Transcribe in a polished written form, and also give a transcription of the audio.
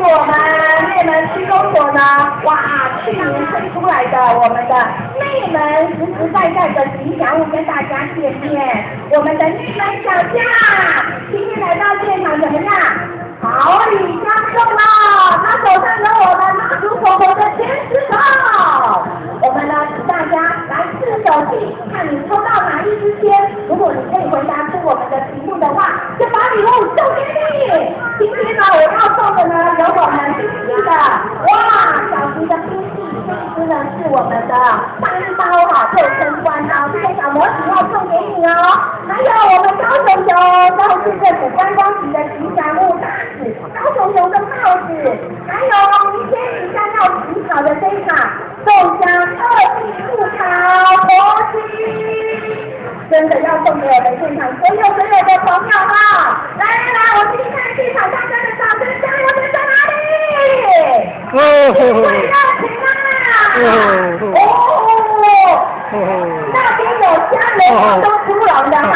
我们内门区公所呢，哇，去年推出来的我们的内门实实在在的吉祥物跟大家见面，我们的内门小将今天来到现场怎么样？好礼相送哦，他手上有我们妈祖婆婆的天使手，我们呢请大家来试手气，看你抽到哪一支签，如果你可以回答出我们的题目的话，就把礼物送给你。今天呢我要送的呢有我们冰淇的，哇，小型的冰淇这一支呢是我们的单刀哈救生官刀，这个小模型要送给你哦。还有我们高雄熊，高市政府观光局的吉祥物大使高雄熊的帽子，还有明天即将要起跑的这一场宋江特技速跑模型，真的要送给我们现场所有的朋友哈！来，我听听看现场大家的掌声，加油点在哪里？最热情啊！那边有家人都出笼的哈。